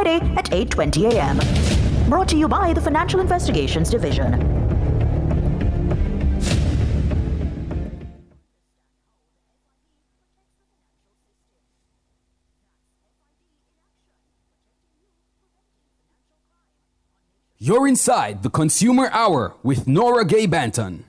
Friday at 8:20 a.m. Brought to you by the Financial Investigations Division. You're inside the Consumer Hour with Nora Gay Banton.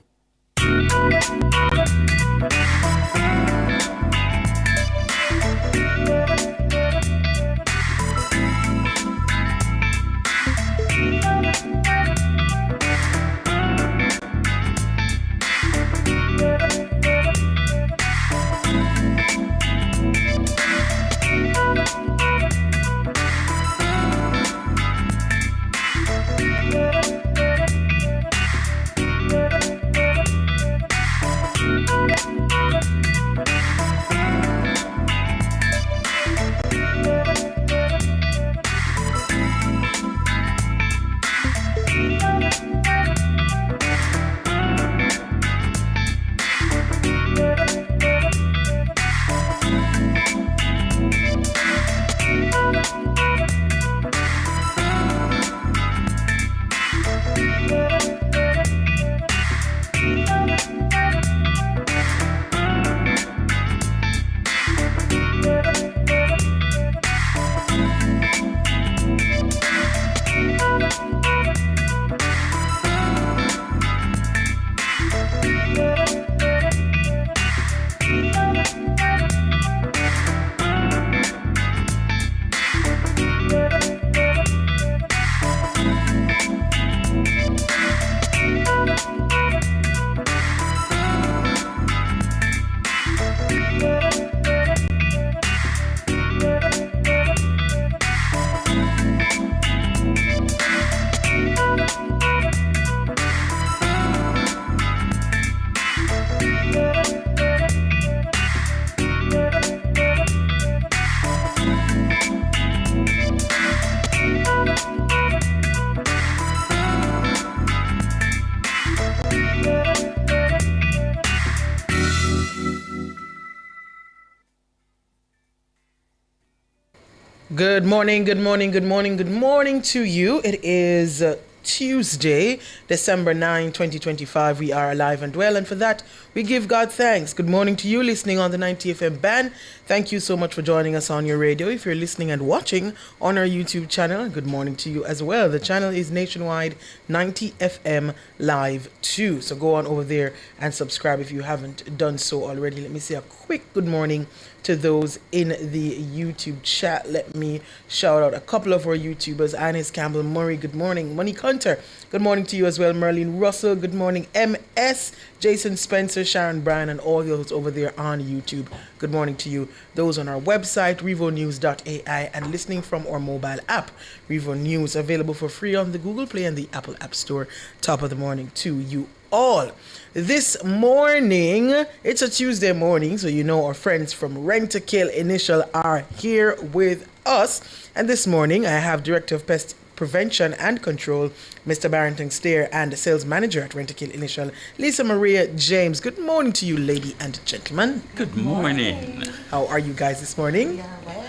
Good morning to you. It is Tuesday, December 9, 2025. We are alive and well, and for that, we give God thanks. Good morning to you listening on the 90 FM band. Thank you so much for joining us on your radio. If you're listening and watching on our YouTube channel, good morning to you as well. The channel is nationwide 90 FM live too. So go on over there and subscribe if you haven't done so already. Let me say a quick good morning to those in the YouTube chat. Let me shout out a couple of our YouTubers. Anis Campbell Murray, good morning. Monique Hunter, good morning to you as well. Merlene Russell, good morning. MS, Jason Spencer, Sharon Bryan, and all those over there on YouTube. Good morning to you. Those on our website, revonews.ai, and listening from our mobile app, Revo News, available for free on the Google Play and the Apple App Store. Top of the morning to you all. This morning, it's a Tuesday morning, so you know our friends from Rent to Kill Initial are here with us. And this morning, I have Director of Pest Prevention and Control, Mr. Barrington Stair, and Sales Manager at Rent to Kill Initial, Lisa Maria James. Good morning to you, lady and gentlemen. Good morning. How are you guys this morning? Yeah, well.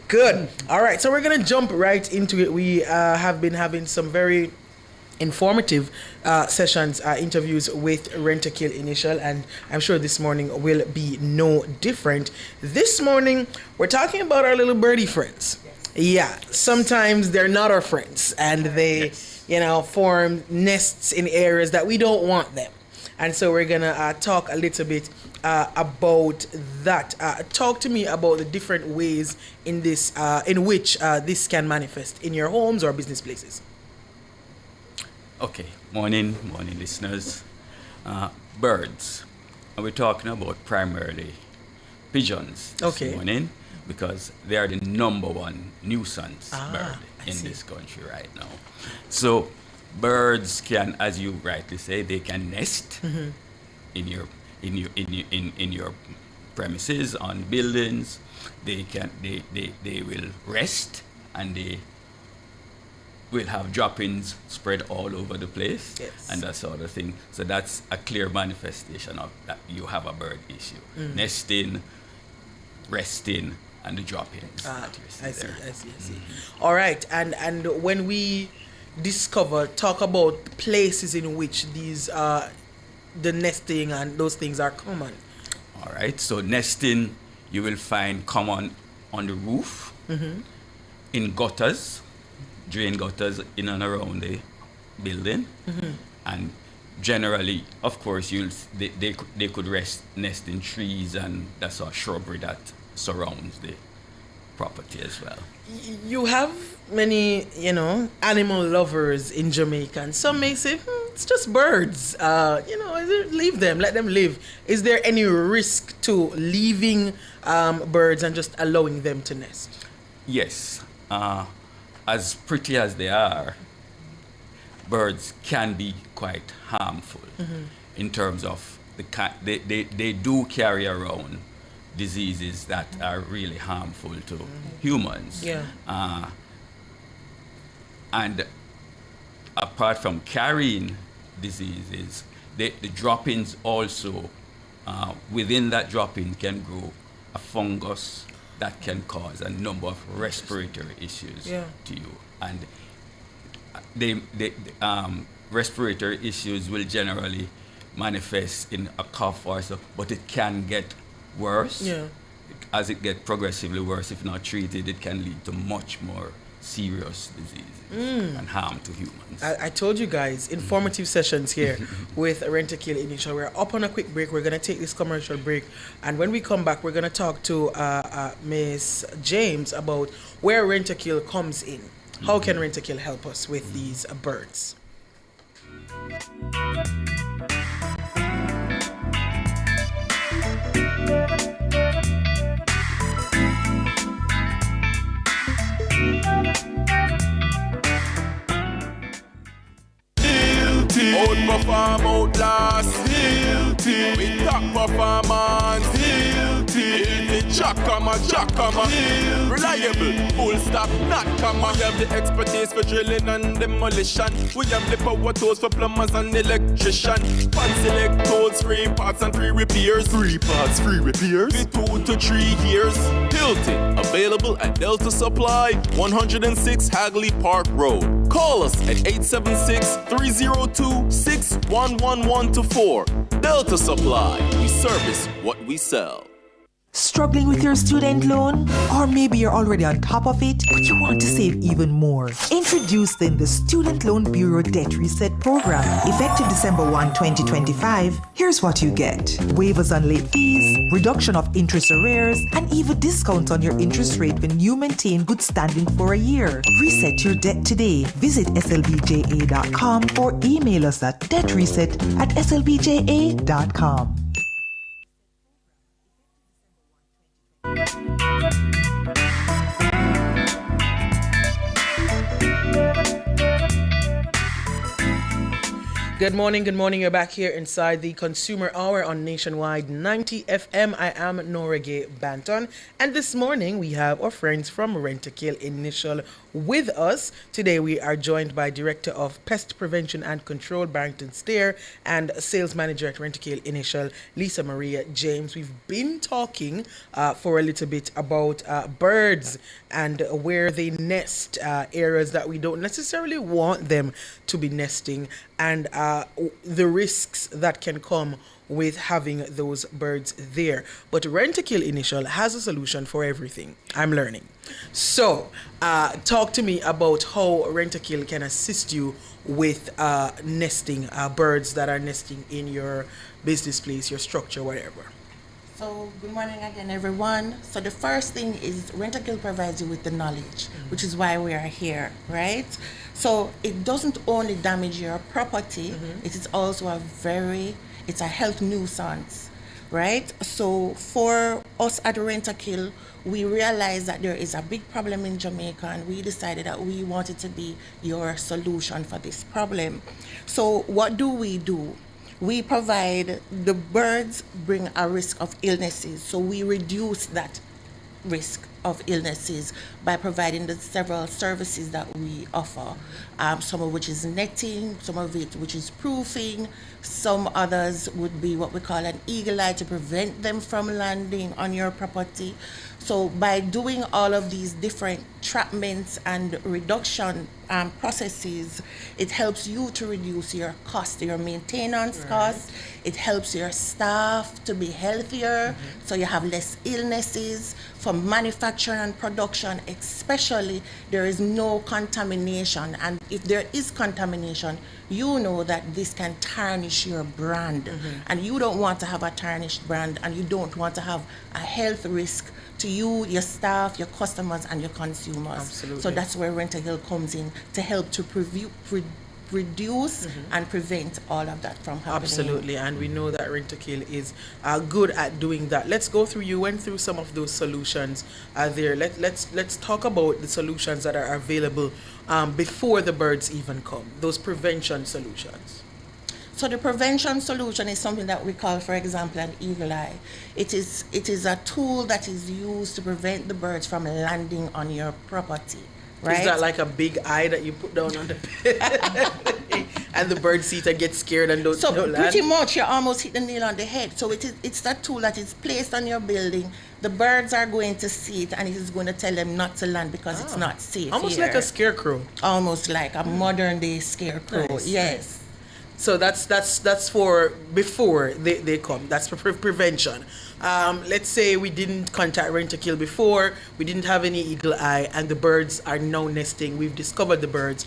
Good. All right, so we're going to jump right into it. We have been having some very informative sessions, interviews with Rent to Kill Initial, and I'm sure this morning will be no different. This morning, we're talking about our little birdie friends. Yeah, sometimes they're not our friends, and they, form nests in areas that we don't want them. And so we're gonna talk a little bit about that. Talk to me about the different ways in which this can manifest in your homes or business places. Okay, morning listeners. Birds. And we're talking about primarily pigeons this morning because they are the number one nuisance bird in this country right now. So birds can, as you rightly say, they can nest in your premises, on buildings. They will rest, and they will have droppings spread all over the place, and that sort of thing. So that's a clear manifestation of that you have a bird issue. Nesting, resting, and the droppings. That you see I see, there. I see. All right, and when we talk about places in which these the nesting and those things are common. All right, so nesting you will find common on the roof, in gutters, drain gutters in and around the building, and generally, of course, they could nest in trees and that sort of shrubbery that surrounds the property as well. You have many, animal lovers in Jamaica, and some may say, it's just birds. Leave them, let them live. Is there any risk to leaving birds and just allowing them to nest? Yes. As pretty as they are, birds can be quite harmful in terms of they do carry around diseases that are really harmful to humans. Yeah. And apart from carrying diseases, the droppings also, within that dropping can grow a fungus that can cause a number of respiratory issues to you. And respiratory issues will generally manifest in a cough or so, but it can get worse. Yeah. As it gets progressively worse, if not treated, it can lead to much more serious diseases and harm to humans. I told you guys, informative sessions here with Rentokil Initial. We're up on a quick break. We're going to take this commercial break. And when we come back, we're going to talk to Ms. James about where Rentokil comes in. How can Rentokil help us with these birds? Outperform, outlast. We top performance. Jackama. Reliable, full stop, not comma. We have the expertise for drilling and demolition. We have the power tools for plumbers and electrician. Fancy leg tools, 3 parts and 3 repairs. 3 parts, 3 repairs. The 2 to 3 years. Hilton, available at Delta Supply, 106 Hagley Park Road. Call us at 876-302-6111-4. Delta Supply, we service what we sell. Struggling with your student loan? Or maybe you're already on top of it, but you want to save even more. Introducing the Student Loan Bureau Debt Reset Program. Effective December 1, 2025, here's what you get. Waivers on late fees, reduction of interest arrears, and even discounts on your interest rate when you maintain good standing for a year. Reset your debt today. Visit slbja.com or email us at debtreset@slbja.com. Good morning. You're back here inside the Consumer Hour on Nationwide 90 FM. I am Nora Gay Banton. And this morning we have our friends from Rentokil Initial with us. Today we are joined by Director of Pest Prevention and Control, Barrington Stair, and Sales Manager at Rentokil Initial, Lisa Maria James. We've been talking for a little bit about birds and where they nest, areas that we don't necessarily want them to be nesting, and the risks that can come with having those birds there. But Rentokil Initial has a solution for everything. I'm learning. So, talk to me about how Rentokil can assist you with nesting, birds that are nesting in your business place, your structure, whatever. So, good morning again, everyone. So, the first thing is Rentokil provides you with the knowledge, which is why we are here, right? So, it doesn't only damage your property, it is also it's a health nuisance, right? So, for us at Rentokil, we realized that there is a big problem in Jamaica, and we decided that we wanted to be your solution for this problem. So, what do? We provide, the birds bring a risk of illnesses, so we reduce that risk of illnesses by providing the several services that we offer. Some of which is netting, some of it which is proofing, some others would be what we call an eagle eye to prevent them from landing on your property. So by doing all of these different trapments and reduction processes, it helps you to reduce your cost, your maintenance costs. It helps your staff to be healthier, so you have less illnesses. For manufacture and production especially, there is no contamination, and if there is contamination, you know that this can tarnish your brand, and you don't want to have a tarnished brand, and you don't want to have a health risk to you, your staff, your customers, and your consumers. Absolutely. So that's where Rentokil comes in to help to reduce and prevent all of that from happening. Absolutely, and we know that Rentokil is good at doing that. Let's go through. You went through some of those solutions there. Let's talk about the solutions that are available before the birds even come. Those prevention solutions. So the prevention solution is something that we call, for example, an eagle eye. It is a tool that is used to prevent the birds from landing on your property. Right? Is that like a big eye that you put down on the bed and the bird sees and get scared and don't land? Pretty much you almost hit the nail on the head. So it's that tool that is placed on your building. The birds are going to see it and it is going to tell them not to land because it's not safe. Almost here. like a scarecrow. Almost like a modern day scarecrow. Nice. Yes. So that's for before they come. That's for prevention. Let's say we didn't contact Rentokil before, we didn't have any eagle eye, and the birds are now nesting. We've discovered the birds.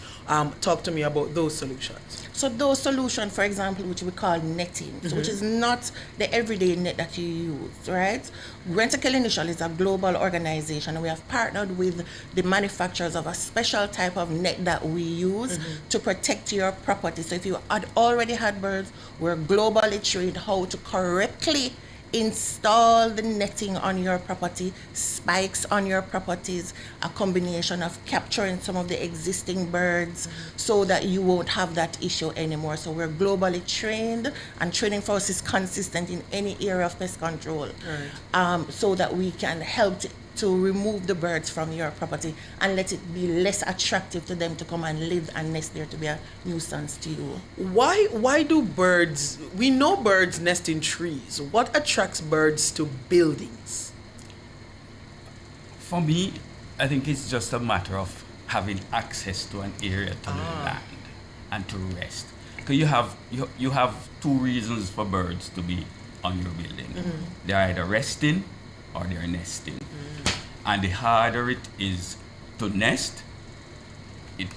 Talk to me about those solutions. So those solutions, for example, which we call netting, so which is not the everyday net that you use, right? Rentokil Initial is a global organization, and we have partnered with the manufacturers of a special type of net that we use to protect your property. So if you had already had birds, we're globally trained how to correctly install the netting on your property, spikes on your properties, a combination of capturing some of the existing birds so that you won't have that issue anymore. So we're globally trained, and training for us is consistent in any area of pest control, so that we can help to remove the birds from your property and let it be less attractive to them to come and live and nest there, to be a nuisance to you. Why do birds, we know birds nest in trees. What attracts birds to buildings? For me, I think it's just a matter of having access to an area to land and to rest. Because you have two reasons for birds to be on your building. They're either resting or they're nesting. And the harder it is to nest, it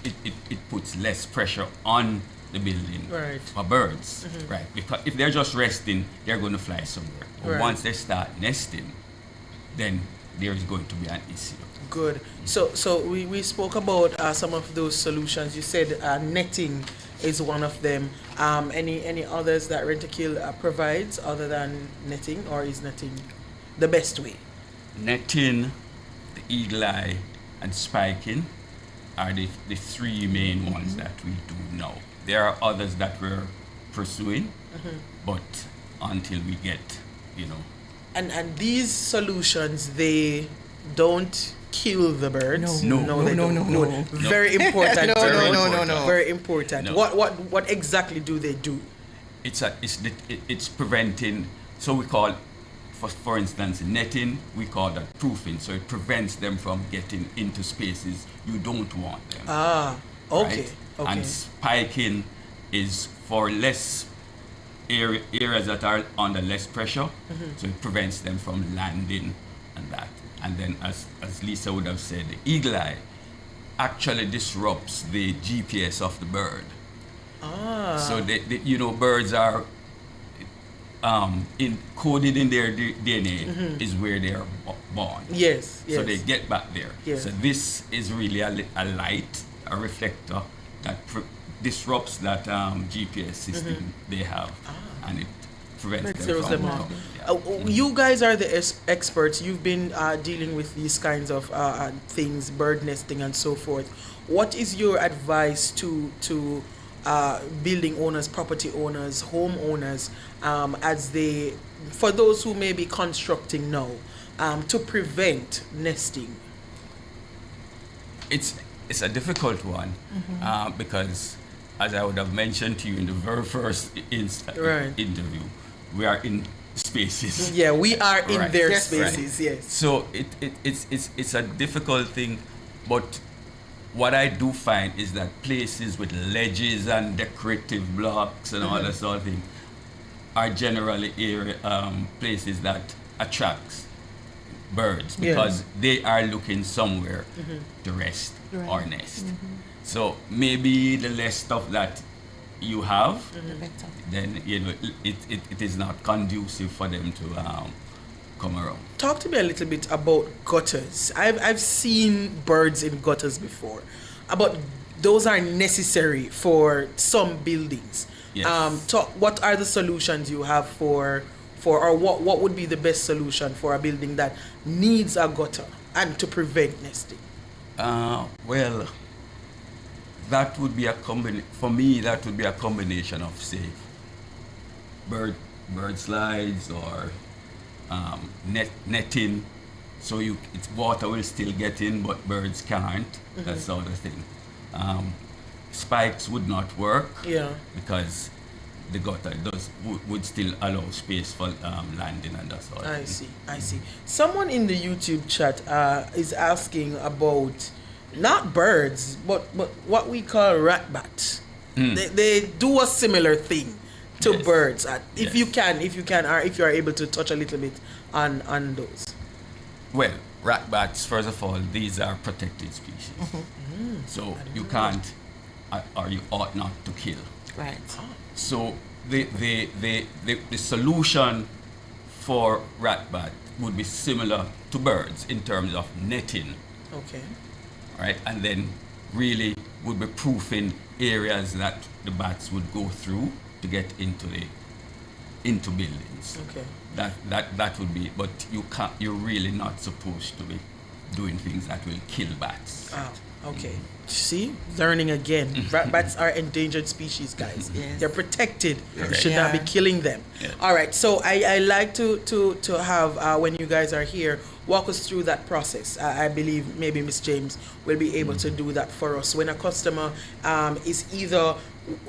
puts less pressure on the building for birds, right? Because if they're just resting, they're going to fly somewhere. But once they start nesting, then there is going to be an issue. Good. So we spoke about some of those solutions. You said netting is one of them. Any others that Rentokil provides other than netting, or is netting the best way? Netting, the eagle eye, and spiking are the three main ones that we do now. There are others that we're pursuing, but until we get, And these solutions, they don't kill the birds. No. Very important. No. Very important. No. What exactly do they do? It's preventing. So we call, for instance, netting, we call that proofing. So it prevents them from getting into spaces you don't want them. Okay. Right? Okay. And spiking is for less areas that are under less pressure. So it prevents them from landing and that. And then, as Lisa would have said, the eagle eye actually disrupts the GPS of the bird. So birds are encoded in their DNA is where they are born. Yes. So they get back there. Yes. So this is really a light, a reflector that disrupts that GPS system they have, and it prevents them from. You guys are the experts. You've been dealing with these kinds of things, bird nesting and so forth. What is your advice to building owners, property owners, homeowners, for those who may be constructing now? to prevent nesting? It's a difficult one because, as I would have mentioned to you in the very first interview, we are in spaces. Yeah, we are in Right. their Yes. spaces. Yes. So it's a difficult thing, but what I do find is that places with ledges and decorative blocks and all that sort of thing are generally places that attracts birds because they are looking somewhere to rest or nest. So maybe the less stuff that you have, then it is not conducive for them to come around. Talk to me a little bit about gutters. I've seen birds in gutters before, but those are necessary for some buildings. Yes. What are the solutions you have for or what would be the best solution for a building that needs a gutter and to prevent nesting? Well, that would be for me. That would be a combination of, say, bird slides or netting, so water will still get in, but birds can't. That sort of thing. Spikes would not work. Yeah. Because the gutter would still allow space for landing and that sort of thing. I see. Someone in the YouTube chat is asking about not birds, but what we call rat bats. They do a similar thing to Yes. birds. If Yes. you can, or if you are able to touch a little bit on those. Well, rat bats, first of all, these are protected species. So you can't or you ought not to kill. Right. So the solution for rat bat would be similar to birds in terms of netting, Okay. right? And then really would be proofing areas that the bats would go through to get into buildings. Okay. That would be, but you're really not supposed to be doing things that will kill bats. Okay. See, learning again. Rat bats are endangered species, guys. Yes. They're protected. You Correct. should not be Yeah. killing them. Yeah. All right. So I like to have when you guys are here, walk us through that process. I believe maybe Miss James will be able to do that for us. When a customer is either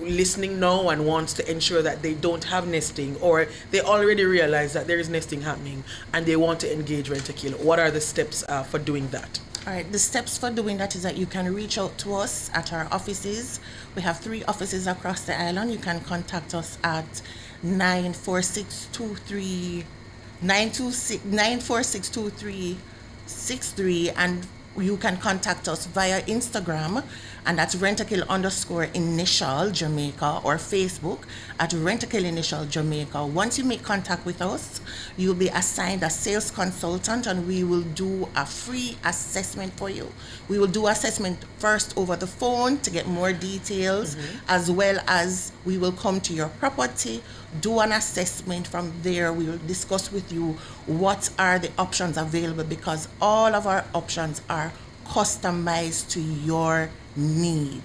listening now and wants to ensure that they don't have nesting, or they already realize that there is nesting happening and they want to engage Rent-A-Kill, what are the steps for doing that? All right, the steps for doing that is that you can reach out to us at our offices. We have 3 offices across the island. You can contact us at 9462363, and you can contact us via Instagram, and that's Rent-A-Kill_initial Jamaica, or Facebook at Rent-A-Kill Initial Jamaica. Once you make contact with us, you'll be assigned a sales consultant, and we will do a free assessment for you. We will do assessment first over the phone to get more details, as well as we will come to your property, do an assessment. From there, we will discuss with you what are the options available, because all of our options are customized to your need.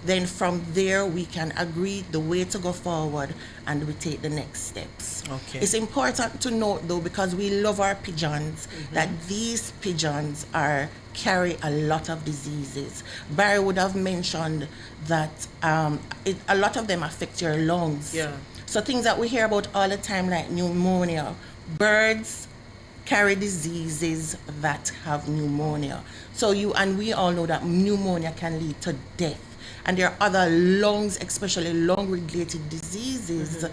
Then from there, we can agree the way to go forward, and we take the next steps. Okay. It's important to note, though, because we love our pigeons, that these pigeons carry a lot of diseases. Barry would have mentioned that a lot of them affect your lungs. Yeah. So things that we hear about all the time, like pneumonia, birds carry diseases that have pneumonia. So we all know that pneumonia can lead to death. And there are other lungs, especially lung-related diseases.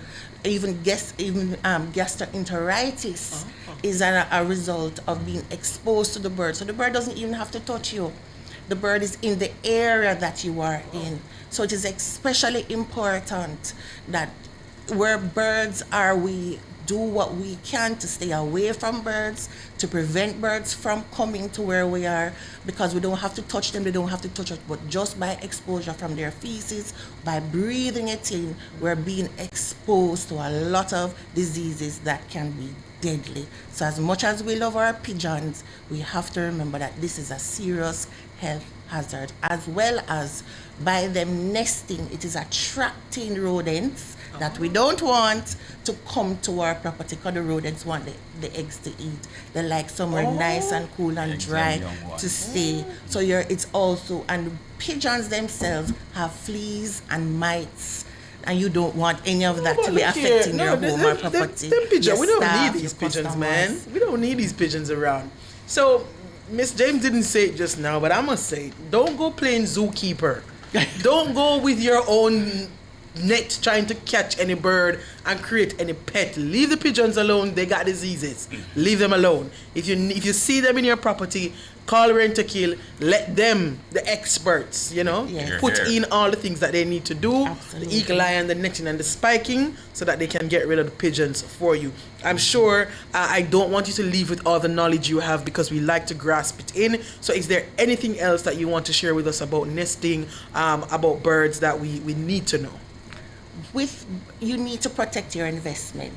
Even gastroenteritis is a result of being exposed to the bird. So the bird doesn't even have to touch you. The bird is in the area that you are in. So it is especially important that where birds are, we do what we can to stay away from birds, to prevent birds from coming to where we are, because we don't have to touch them, they don't have to touch us, but just by exposure from their feces, by breathing it in, we're being exposed to a lot of diseases that can be deadly. So as much as we love our pigeons, we have to remember that this is a serious health hazard, as well as by them nesting, it is attracting rodents that we don't want to come to our property because the rodents want the eggs to eat. They like somewhere nice and cool and dry to stay. So it's also, and pigeons themselves have fleas and mites. And you don't want any of that to be affecting your home or property. We don't need these pigeons, man. We don't need these pigeons around. So, Miss James didn't say it just now, but I must say, don't go playing zookeeper. Don't go with your own net trying to catch any bird and create any pet. Leave the pigeons alone. They got diseases. Leave them alone. If you see them in your property, call Rent-A-Kill. Let them, the experts, put in all the things that they need to do. Absolutely. The eagle eye and the netting and the spiking, so that they can get rid of the pigeons for you. I'm sure I don't want you to leave with all the knowledge you have, because we like to grasp it in. So is there anything else that you want to share with us about nesting, about birds that we need to know? You need to protect your investment.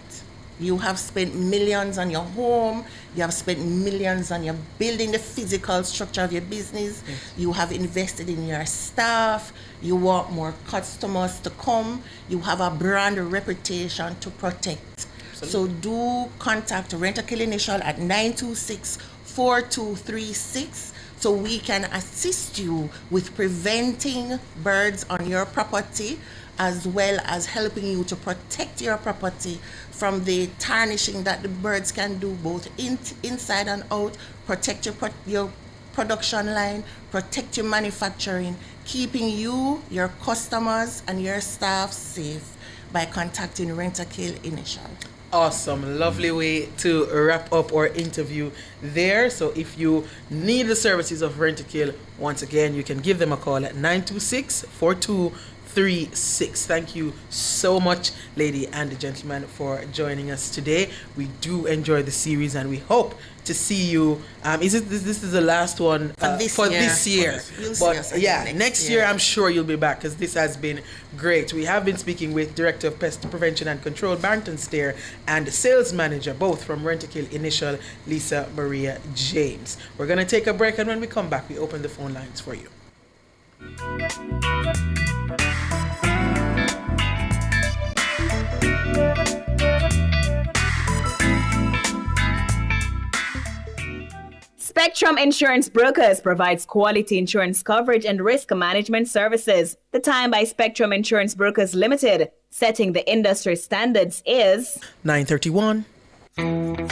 You have spent millions on your home. You have spent millions on your building the physical structure of your business. Yes. You have invested in your staff. You want more customers to come. You have a brand reputation to protect. So do contact Rent-A-Kill Initial at 926-4236 so we can assist you with preventing birds on your property, as well as helping you to protect your property from the tarnishing that the birds can do both inside and out. Protect your production line, protect your manufacturing, keeping you, your customers, and your staff safe by contacting Rent-A-Kill Initial. Awesome. Lovely way to wrap up our interview there. So if you need the services of Rent-A-Kill, once again, you can give them a call at 926-4236. Thank you so much, lady and gentlemen, for joining us today. We do enjoy the series, and we hope to see you. This is the last one for this year. You'll see us again next year, I'm sure you'll be back, because this has been great. We have been speaking with Director of Pest Prevention and Control, Barrington Stair, and Sales Manager, both from Rent-A-Kill Initial, Lisa Maria James. We're going to take a break, and when we come back, we open the phone lines for you. Spectrum Insurance Brokers provides quality insurance coverage and risk management services. The time by Spectrum Insurance Brokers Limited, setting the industry standards, is 9:31.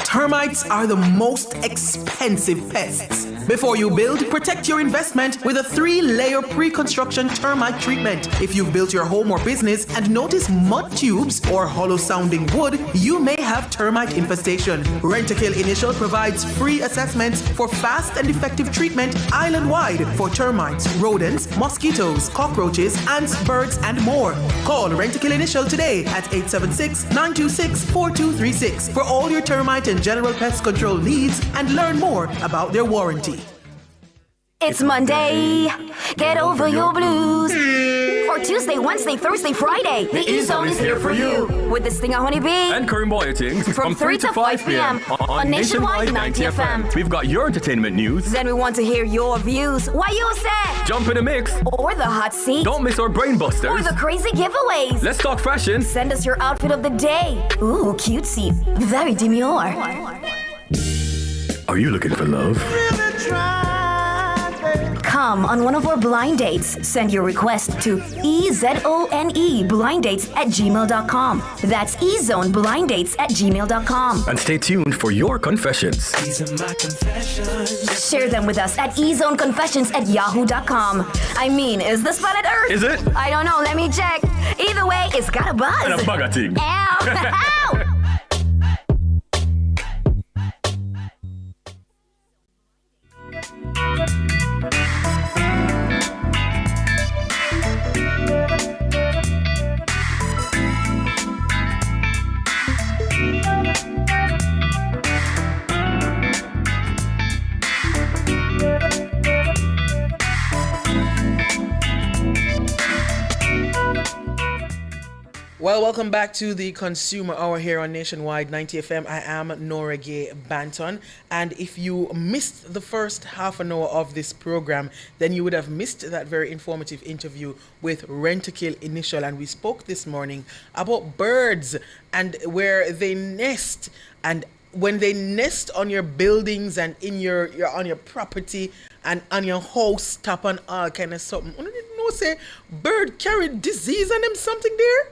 Termites are the most expensive pests. Before you build, protect your investment with a 3-layer pre-construction termite treatment. If you've built your home or business and notice mud tubes or hollow-sounding wood, you may have termite infestation. Rent-A-Kill Initial provides free assessments for fast and effective treatment island-wide for termites, rodents, mosquitoes, cockroaches, ants, birds, and more. Call Rent-A-Kill Initial today at 876-926-4236 for all your termite and general pest control needs, and learn more about their warranty. It's Monday, get over your blues. Or Tuesday, Wednesday, Thursday, Friday. The E-Zone is here for you. With the Stinger Honey Bee and Karim Boyatings from 3 to 5 p.m. on Nationwide 90 FM. We've got your entertainment news. Then we want to hear your views. What you said? Jump in the mix. Or the hot seat. Don't miss our brain busters. Or the crazy giveaways. Let's talk fashion. Send us your outfit of the day. Ooh, cutesy. Very demure. Are you looking for love? Come on one of our blind dates. Send your request to ezoneblindates@gmail.com. That's ezoneblindates@gmail.com. And stay tuned for your confessions. These are my confessions. Share them with us at ezoneconfessions@yahoo.com. I mean, is this planet Earth? Is it? I don't know. Let me check. Either way, it's got a buzz. And a bugger thing. Ow! Ow! Well, welcome back to the Consumer Hour here on Nationwide 90 FM. I am Nora Gay Banton. And if you missed the first half an hour of this program, then you would have missed that very informative interview with Rentokil Initial. And we spoke this morning about birds and where they nest. And when they nest on your buildings and in your on your property and on your house top and all kind of something. You didn't know, say, bird carried disease and them something there?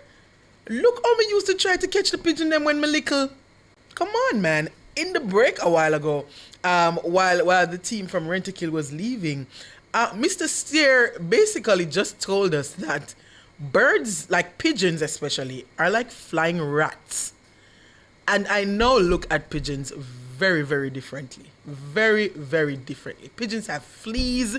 Look how me used to try to catch the pigeon them when me little. Come on, man. In the break a while ago, while the team from Rentokil was leaving, Mr. Steer basically just told us that birds, like pigeons especially, are like flying rats. And I now look at pigeons very, very differently. Very, very differently. Pigeons have fleas.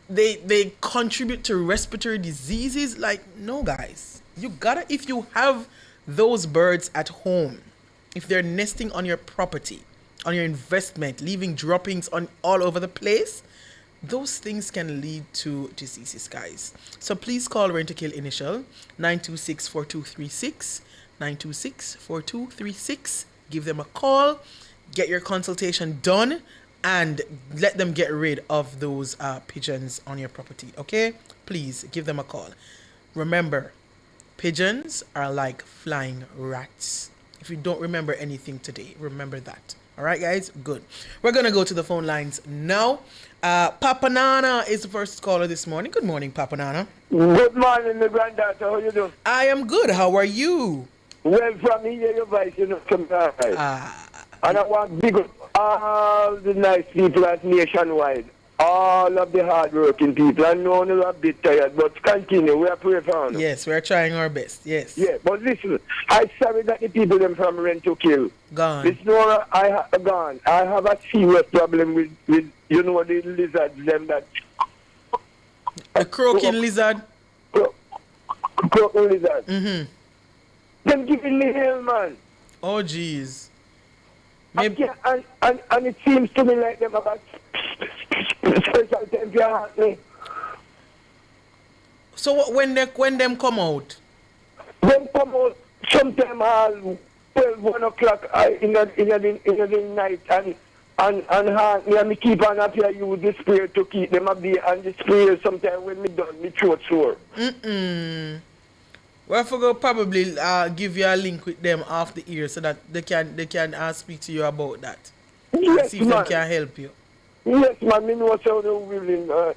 They contribute to respiratory diseases. Like, no, guys. You gotta, if you have those birds at home, if they're nesting on your property, on your investment, leaving droppings on all over the place, those things can lead to diseases, guys. So please call Rentokil Initial 926-4236, 926-4236. Give them a call, get your consultation done, and let them get rid of those pigeons on your property, okay? Please give them a call. Remember, pigeons are like flying rats. If you don't remember anything today, remember that. All right, guys? Good. We're going to go to the phone lines now. Papa Nana is the first caller this morning. Good morning, Papa Nana. Good morning, my granddaughter. How you doing? I am good. How are you? Well, from here, your voice, you know, come down. And I want to big up all the nice people at Nationwide. All of the hard-working people. I know you're a bit tired, but continue. We are praying for you. Yes, we are trying our best. Yes. Yeah, but listen, I'm sorry that the people them from Rentokil. Gone. Miss Nora, gone. I have a serious problem with you know, the lizards, them that... The croaking lizard? Croaking lizard. Mm-hmm. Them giving me hell, man. Oh, jeez. Maybe. And it seems to me like them about special temperature. So when them come out? Them come out sometime all 12, 1 o'clock in the night and me keep on up here use the spray to keep them up there, and the spray sometimes when me done, me throat sore. Well, I forgot probably give you a link with them off the ear so that they can speak to you about that. Yes, see if they can help you. Yes, man. Me know so they willing help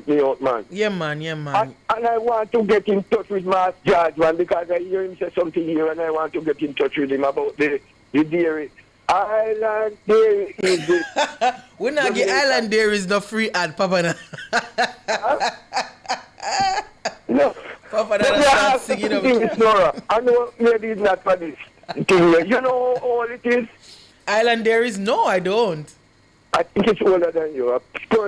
me out, man. Yeah, man. And I want to get in touch with Master George, man, because I hear him say something here, and I want to get in touch with him about the dairy. Island Dairy is it. We not get Island Dairy is no free ad, Papa. No. Papa, start singing up. Nora, I know maybe it's not for this thing. You know how old it is? Island Dairies? No, I don't. I think it's older than you.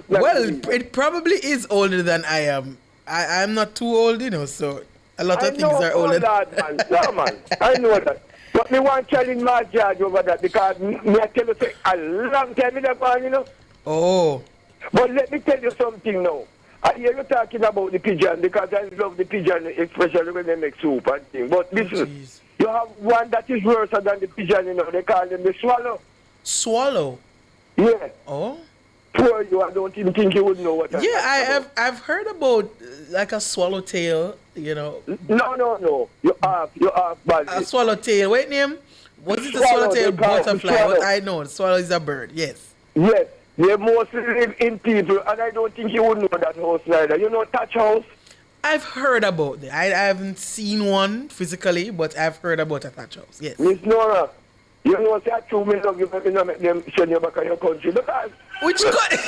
Well, it probably is older than I am. I'm not too old, you know, so a lot of things are older. Man. No, man. I know that. But me want to challenge my judge over that because me I tell you say, a long time in that man, you know. Oh. But let me tell you something now. I hear you talking about the pigeon because I love the pigeon, especially when they make soup and things. But listen, you have one that is worse than the pigeon, you know. They call them the swallow. Swallow? Yeah. Oh? Poor you, I don't even think you would know what I've heard about like a swallowtail, you know. No. You have bad. A swallowtail. Wait, name? Was it a swallowtail butterfly? What I know, swallow is a bird. Yes. Yes. They mostly live in people, and I don't think you would know that house neither. You know Thatch House? I've heard about it. I haven't seen one physically, but I've heard about a Thatch House. Yes. Miss Nora, you know that 2 million of you not make them send you back to your country. Because which country?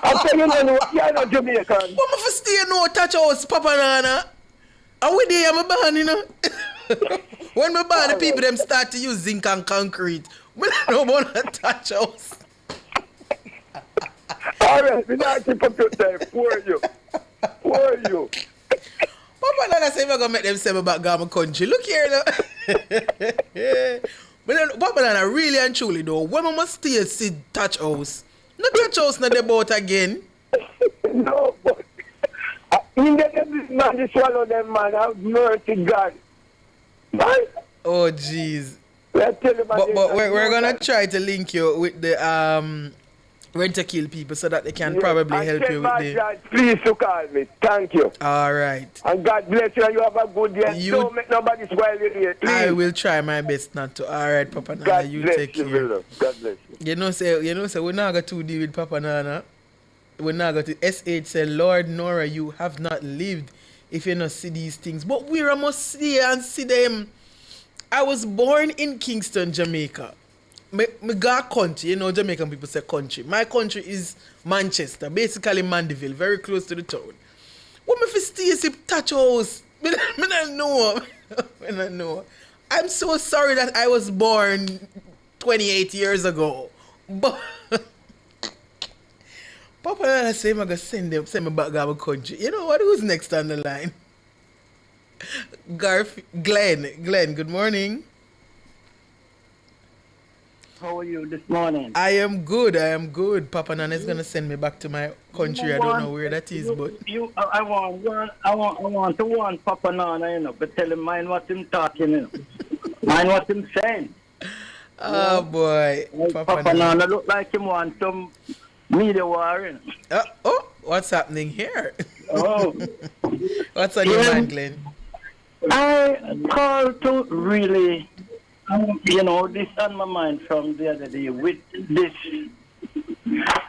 I'm telling you, you're not Jamaican. What am I for stay no Thatch House, Papa Nana? Are we there, I'm born, you know? When we born, the people them start to use zinc and concrete. We don't know about a Thatch House. Alright, we not keep up your time. Poor you. Papa Nana say we're gonna make them send me back to my country. Look here now. But then, Papa Nana, really and truly though, when we must still see Thatch House, no Thatch House not the boat again. No, but in the man just swallow them, man. Have mercy, God. Man. Oh, jeez. But we're going to try to link you with the Rent-A-Kill people so that they can probably help you with the... Please to call me. Thank you. All right. And God bless you and you have a good day. Don't make nobody spoil your day, please. I will try my best not to. All right, Papa Nana, God you bless take you, care. brother. God bless you. You know, say we're not going to deal with Papa Nana. We're not going to... SH said, Lord Nora, you have not lived if you not see these things. But we must see and see them. I was born in Kingston, Jamaica. Me got country, you know, Jamaican people say country. My country is Manchester, basically Mandeville, very close to the town. What me fi stay si touch house? Me not know. Me not know. I'm so sorry that I was born 28 years ago. But Papa Nana say I'm gonna send me back to my country. You know what? Who's next on the line? Glenn, good morning. How are you this morning? I am good. Papa Nana is gonna send me back to my country. I don't know where that is, but I want to warn Papa Nana, you know, but tell him mind what him talking, you know. Mind what him saying. Oh boy, Papa Nana look like him want some media war, you know. What's happening here? Oh, what's on your mind, Glenn? I call to really. You know, this on my mind from the other day with this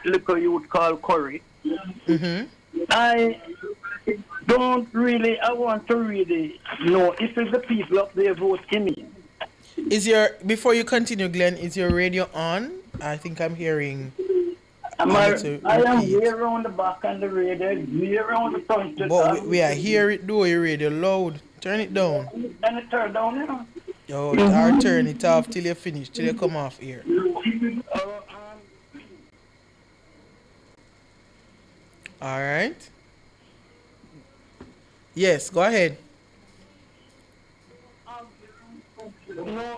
little youth called Curry. Mm-hmm. I want to really know if it's the people up there vote him in. Before you continue, Glenn, is your radio on? I think I'm hearing. I am way around the back on the radio, way around the front. But we are hear it though, your radio loud. Turn it down. And it turn down now. Yo, or turn it off till you finish, till you come off here. All right. Yes, go ahead.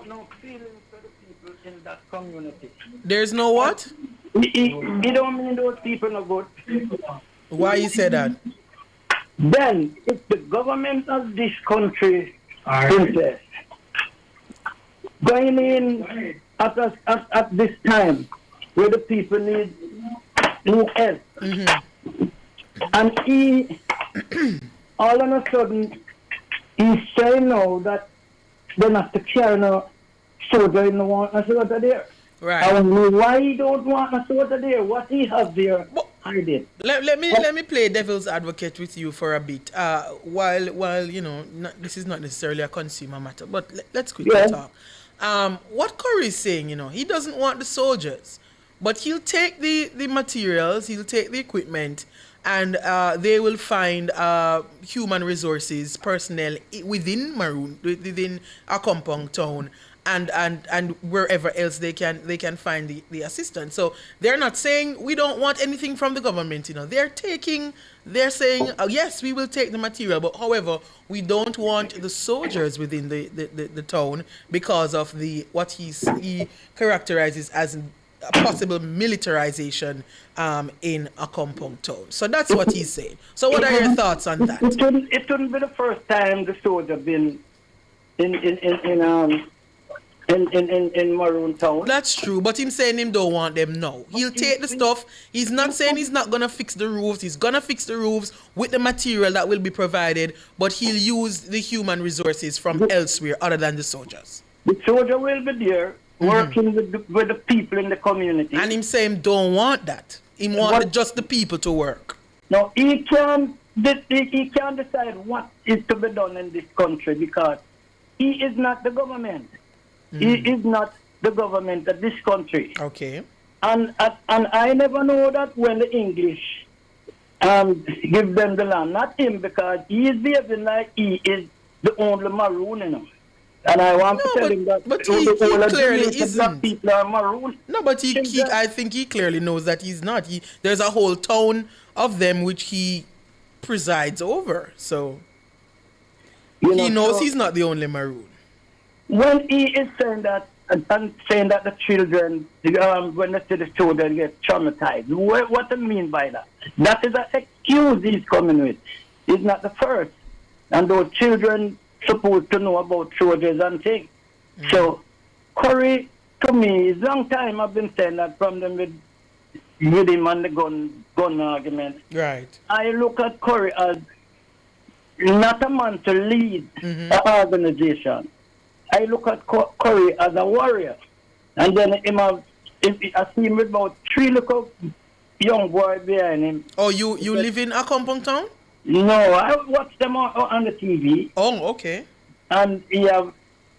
No feelings for the people in that community. There's no what? He don't mean those people no good. Why you say that? Then, if the government of this country is going in at this time where the people need help, and he all of a sudden he's saying now that they not to carry no soldier in the want a soldier there. Right. I don't know why he don't want a soldier there. What he have there? hiding. Let me play devil's advocate with you for a bit. While you know this is not necessarily a consumer matter, but let's quickly talk. What Curry is saying, you know, he doesn't want the soldiers, but he'll take the materials, he'll take the equipment, and they will find human resources personnel within Maroon, within a compound town, and wherever else they can find the assistance. So they're not saying we don't want anything from the government, you know. They're saying yes, we will take the material, but however, we don't want the soldiers within the town because of what he characterizes as a possible militarization in a compound town. So that's what he's saying. So what are your thoughts on that? It wouldn't be the first time the soldier been in Maroon Town. That's true, but him saying him don't want them now. He'll take the stuff. He's not saying he's not gonna fix the roofs. He's gonna fix the roofs with the material that will be provided, but he'll use the human resources from elsewhere other than the soldiers. The soldier will be there working with the people in the community. And him saying don't want that. He want just the people to work. No, he can decide what is to be done in this country because he is not the government. He is not the government of this country. Okay. And I never know that when the English give them the land, not him, because he is behaving like he is the only Maroon, you know. And I want to tell him that but he clearly isn't. People are Maroon. No, but I think he clearly knows that he's not. There's a whole town of them which he presides over. So he knows he's not the only Maroon. When he is saying that and saying that the children, when they see the children get traumatized, what do you mean by that? That is an excuse he's coming with. It's not the first. And those children supposed to know about soldiers and things. So, Curry, to me, it's a long time I've been saying that from them with him and the gun argument. Right. I look at Curry as not a man to lead an organization. I look at Curry as a warrior. And then I see him with about 3 little young boys behind him. Oh, you live in a compound town? No, I watch them on the TV. Oh, okay. And he have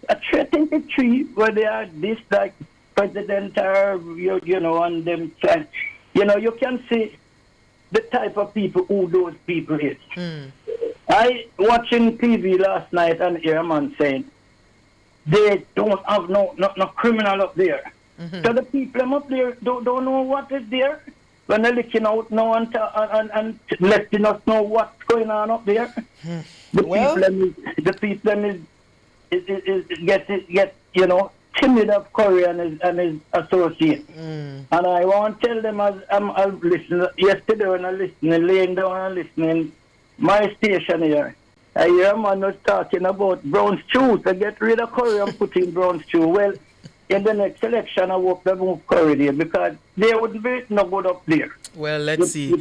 I think the 3 where they are this like president or you know and them trying. You know, you can see the type of people who those people is. I watching TV last night and hear a man saying they don't have no criminal up there. So the people up there don't know what is there. When they're looking out now and letting us know what's going on up there. The people get you know timid of Curry and his associates. And I want to tell them as I'm listening yesterday when I'm listening, laying down and listening my station here. I hear a man was talking about brown stew. To get rid of Curry and put in brown stew. Well, in the next election, I hope they move Curry there because they wouldn't be no good up there. Well, let's see.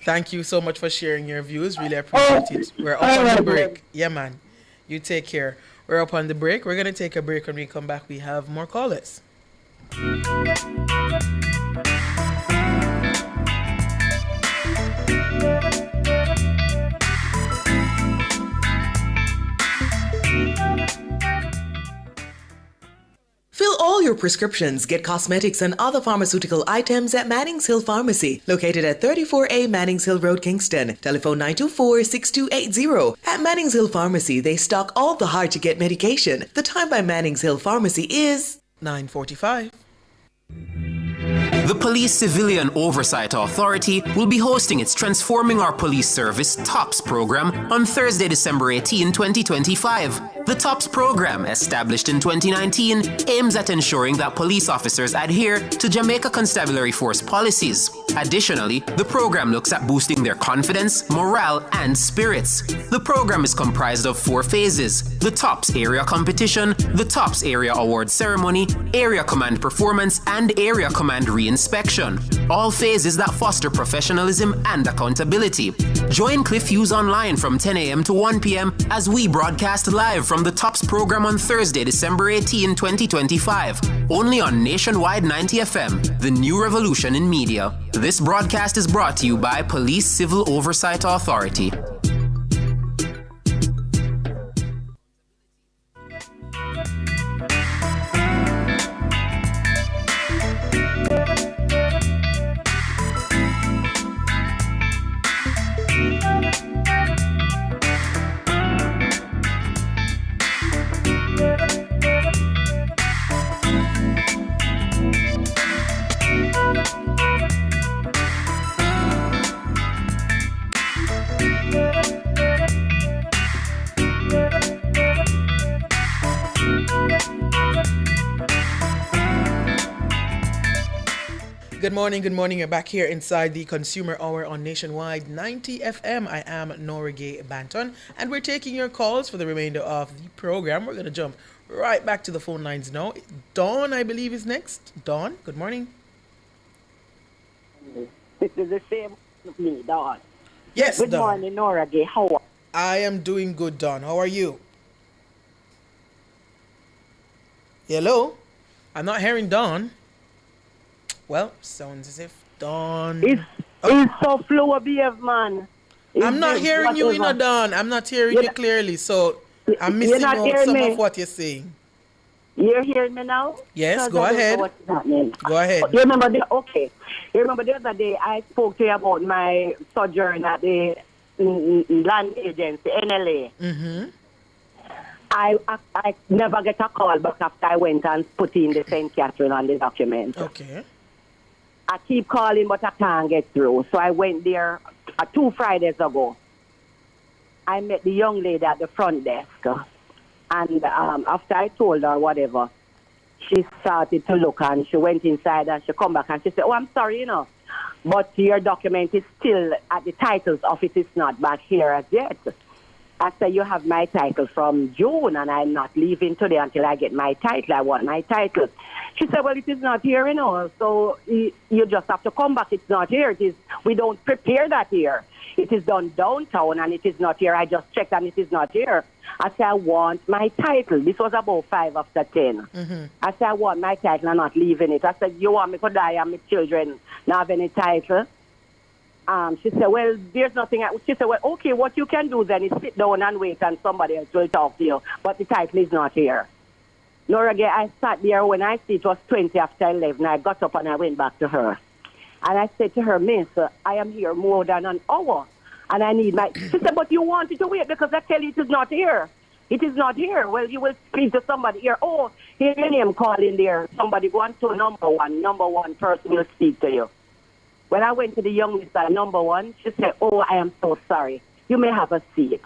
Thank you so much for sharing your views. Really appreciate it. We're up on the break. Yeah, man. You take care. We're up on the break. We're going to take a break. When we come back, we have more callers. Fill all your prescriptions, get cosmetics and other pharmaceutical items at Mannings Hill Pharmacy, located at 34A Mannings Hill Road, Kingston. Telephone 924-6280. At Mannings Hill Pharmacy, they stock all the hard-to-get medication. The time by Mannings Hill Pharmacy is 9:45. The Police Civilian Oversight Authority will be hosting its Transforming Our Police Service TOPS program on Thursday, December 18, 2025. The TOPS program, established in 2019, aims at ensuring that police officers adhere to Jamaica Constabulary Force policies. Additionally, the program looks at boosting their confidence, morale, and spirits. The program is comprised of 4 phases: the TOPS Area Competition, the TOPS Area Award Ceremony, Area Command Performance, and Area Command Reinspection. All phases that foster professionalism and accountability. Join Cliff Hughes online from 10 a.m. to 1 p.m. as we broadcast live from the TOPS program on Thursday, December 18, 2025. Only on Nationwide 90 FM, the new revolution in media. This broadcast is brought to you by Police Civil Oversight Authority. Good morning. You're back here inside the Consumer Hour on Nationwide 90 FM. I am Nora Gay Banton, and we're taking your calls for the remainder of the program. We're going to jump right back to the phone lines now. Dawn, I believe, is next. Dawn, good morning. This is the same with me, Dawn. Yes, Good Dawn. morning, Nora Gay. How are you? I am doing good, Dawn. How are you? Hello? I'm not hearing Dawn. Well, sounds as if Dawn... It's so flow behave, man. I'm not hearing you in a Dawn. I'm not hearing you clearly, so I'm missing out some of what you're saying. You're hearing me now? Yes, go ahead. Go ahead. You remember the other day I spoke to you about my sojourn at the land agency, NLA. Mm-hmm. I never get a call back after I went and put in the St. Catherine on the document. Okay. I keep calling, but I can't get through. So I went there 2 Fridays ago. I met the young lady at the front desk. And after I told her whatever, she started to look and she went inside and she come back and she said, "Oh, I'm sorry, but your document is still at the title's office. It's not back here as yet." I said, you have my title from June, and I'm not leaving today until I get my title. I want my title. She said, well, it is not here, so you just have to come back. It's not here. We don't prepare that here. It is done downtown, and it is not here. I just checked, and it is not here. I said, I want my title. This was about 5 after 10. Mm-hmm. I said, I want my title. I'm not leaving it. I said, you want me to die and my children not have any title? She said, well, there's nothing. She said, well, okay, what you can do then is sit down and wait and somebody else will talk to you. But the title is not here. Nor again, I sat there when I see it was 20 after 11. I got up and I went back to her. And I said to her, Miss, I am here more than an hour. And I need my... She said, but you wanted to wait because I tell you it is not here. It is not here. Well, you will speak to somebody here. Oh, hear your name calling there. Somebody go on to number one. Number one person will speak to you. When I went to the young miss at number one, she said, oh, I am so sorry. You may have a seat.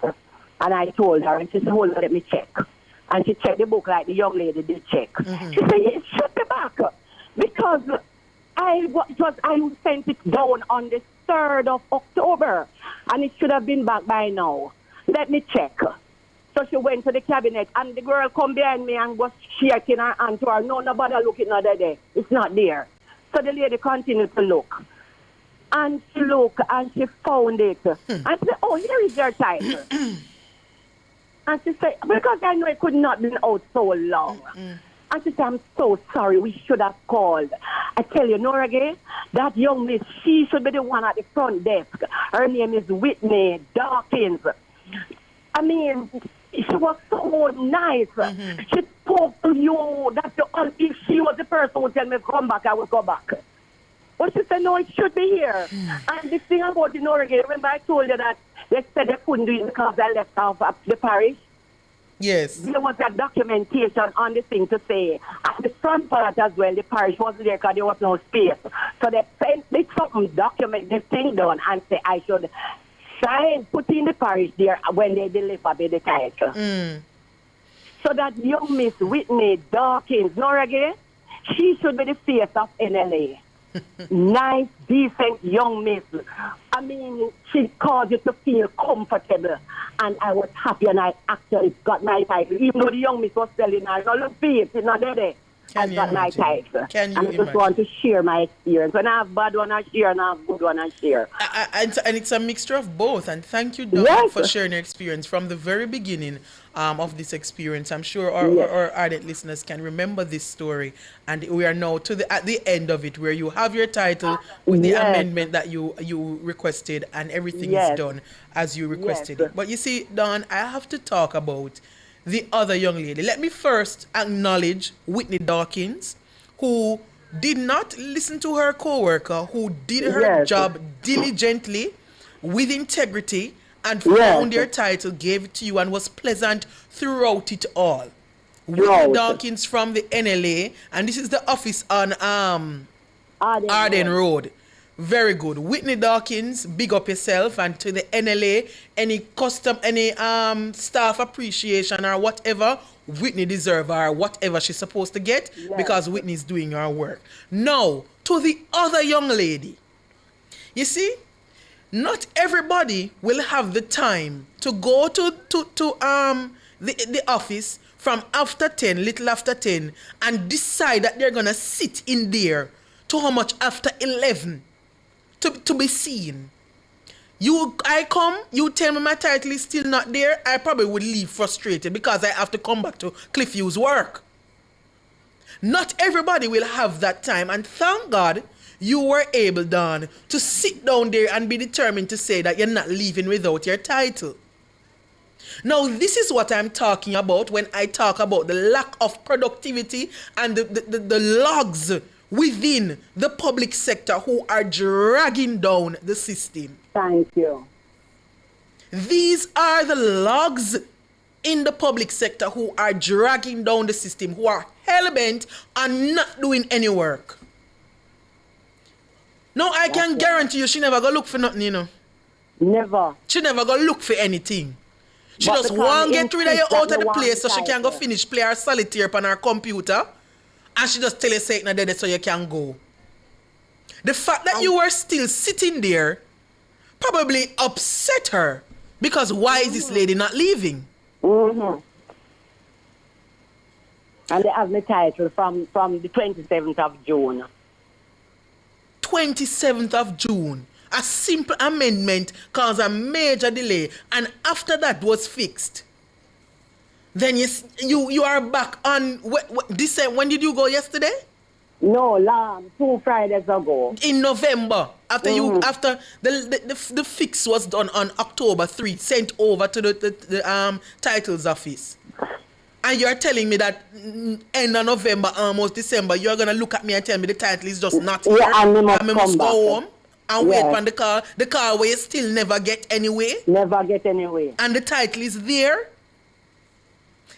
And I told her, and she said, hold on, let me check. And she checked the book like the young lady did check. Mm-hmm. She said, yes, shut me back. Because I sent it down on the 3rd of October. And it should have been back by now. Let me check. So she went to the cabinet, and the girl come behind me and was shaking her hand to her. No, nobody looking at there. It's not there. So the lady continued to look. And she looked, and she found it. And she said, oh, here is your title. And she said, because I know it could not been out so long. And she said, I'm so sorry, we should have called. I tell you, Noragay, that young miss, she should be the one at the front desk. Her name is Whitney Dawkins. I mean, she was so nice. She spoke to you. If she was the person who would tell me to come back, I would go back. But she said, no, it should be here. And the thing about the Noragay, remember I told you that they said they couldn't do it because I left off the parish? Yes. There was a documentation on the thing to say, at the front part as well, the parish wasn't there because there was no space. So they something document the thing down and say I should sign, put in the parish there when they deliver me the title. So that young Miss Whitney Dawkins, Noragay, she should be the face of NLA. Nice, decent young miss. I mean, she caused you to feel comfortable. And I was happy and I actually got my title. Even though the young miss was telling her, no, look, it's not there. I got my title. Can you I just want to share my experience. When I have bad one, I share, and I have good one, I share. And it's a mixture of both. And thank you, Dawn, for sharing your experience from the very beginning of this experience. I'm sure our ardent listeners can remember this story. And we are now at the end of it, where you have your title with the amendment that you requested, and everything is done as you requested it. But you see, Dawn, I have to talk about the other young lady. Let me first acknowledge Whitney Dawkins, who did not listen to her co-worker, who did her job diligently, with integrity, and found your title, gave it to you, and was pleasant throughout it all. Whitney Dawkins from the NLA, and this is the office on Arden Road. Very good. Whitney Dawkins, big up yourself, and to the NLA, any staff appreciation or whatever, Whitney deserve her whatever she's supposed to get, because Whitney's doing her work. Now, to the other young lady. You see, not everybody will have the time to go to the office from after 10, little after 10, and decide that they're gonna sit in there to how much after 11. To be seen. I come, you tell me my title is still not there, I probably would leave frustrated because I have to come back to Cliffview's work. Not everybody will have that time, and thank God you were able, Dawn, to sit down there and be determined to say that you're not leaving without your title. Now, this is what I'm talking about when I talk about the lack of productivity and the logs within the public sector who are dragging down the system. Thank you. These are the logs in the public sector who are dragging down the system, who are hell-bent on not doing any work. Now, I can guarantee you she never go look for nothing, you know. Never. She never go look for anything. She just want to get rid of you out of the place so she can go finish play her solitaire on her computer. And she just tell you say it not there so you can go. The fact that you were still sitting there probably upset her Because why is this lady not leaving? Mm-hmm. And they have the title from the 27th of June. 27th of June. A simple amendment caused a major delay, and after that was fixed. Then you are back on when did you go yesterday? No, 2 Fridays ago. In November, after after the fix was done on October 3, sent over to the titles office. And you're telling me that end of November, almost December, you're gonna look at me and tell me the title is just not here. Yeah, and I must go home and wait on the car. The car where you still never get anyway. Never get anyway. And the title is there.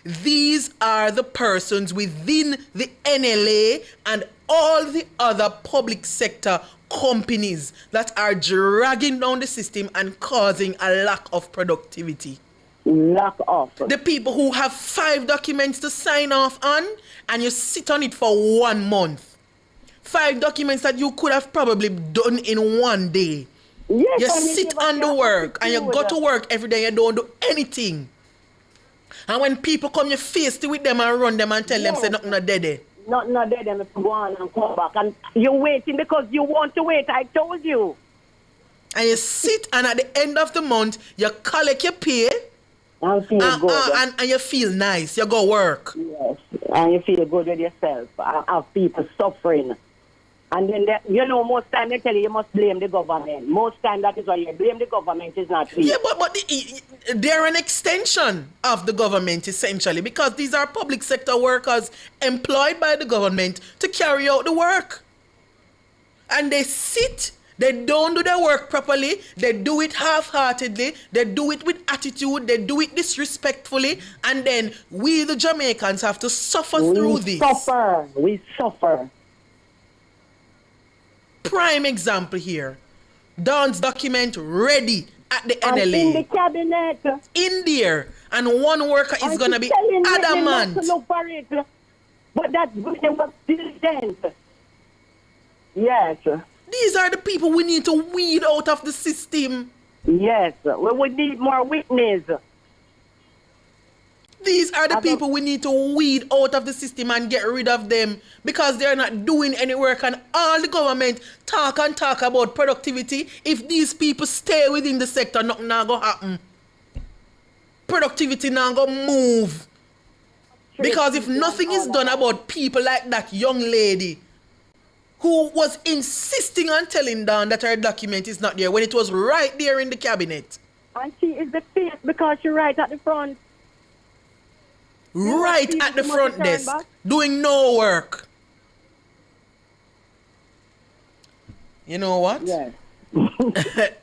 These are the persons within the NLA and all the other public sector companies that are dragging down the system and causing a lack of productivity. Lack of. The people who have 5 documents to sign off on, and you sit on it for 1 month. 5 documents that you could have probably done in 1 day. Yes, you sit on the work and you go to work every day, you don't do anything. And when people come, you face it with them and run them and tell them, say, nothing not dead. Nothing not dead, them go on and come back. And you're waiting because you want to wait, I told you. And you sit, and at the end of the month, you collect your pay. And feel good. And you feel nice. You go work. Yes, and you feel good with yourself. I have people suffering. And then, most time they tell you must blame the government. Most time that is why you blame the government is not real. Yeah, but they're an extension of the government, essentially, because these are public sector workers employed by the government to carry out the work. And they sit, they don't do their work properly, they do it half-heartedly, they do it with attitude, they do it disrespectfully, and then we, the Jamaicans, have to suffer through this. We suffer. Prime example here. Don's document ready at the NLA. And in the cabinet. In there. And one worker is going to be adamant. To look for it. But that's was diligent. Yes. These are the people we need to weed out of the system. Yes. We need more witnesses. These are the people we need to weed out of the system and get rid of them because they're not doing any work, and all the government talk about productivity. If these people stay within the sector, nothing not going to happen. Productivity not going to move. Because if nothing is done about people like that young lady who was insisting on telling Don that her document is not there when it was right there in the cabinet. And she is the face because she's right at the front. Right at the front desk, doing no work. You know what? Yes.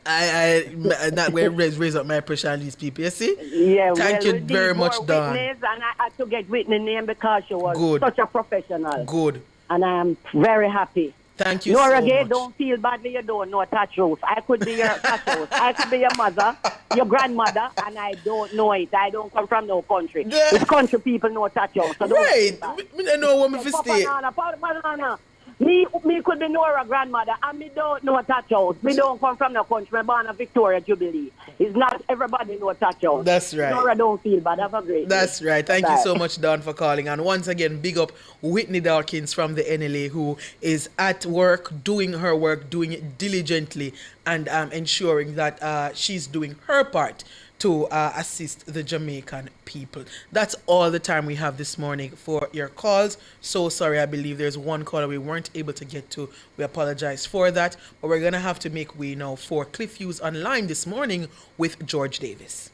I not going to raise up my pressure on these people. You see? Yeah. Thank you very much, Don. And I had to get witness name because she was such a professional. Good. And I am very happy. Thank you Nora so Gay, much. Don't feel badly. You don't know touch Ruth. I could be your touch Ruth. I could be your mother, your grandmother, and I don't know it. I don't come from no country. Yeah. The country people know touch Ruth. So right. Me don't know what me fi stay. Banana. Me could be Nora grandmother, and me don't know touch house. Me don't come from no country. Me born a Victoria Jubilee. It's not everybody know touch house. That's right. Nora don't feel bad. Have a great day. That's right. Thank you so much, Don, for calling. And once again, big up Whitney Dawkins from the NLA, who is at work, doing her work, doing it diligently, and ensuring that she's doing her part to assist the Jamaican people. That's all the time we have this morning for your calls. So sorry, I believe there's one caller we weren't able to get to. We apologize for that. But we're going to have to make way now for Cliff Hughes Online this morning with George Davis.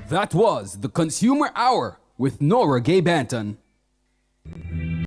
That was the Consumer Hour with Nora Gay Banton.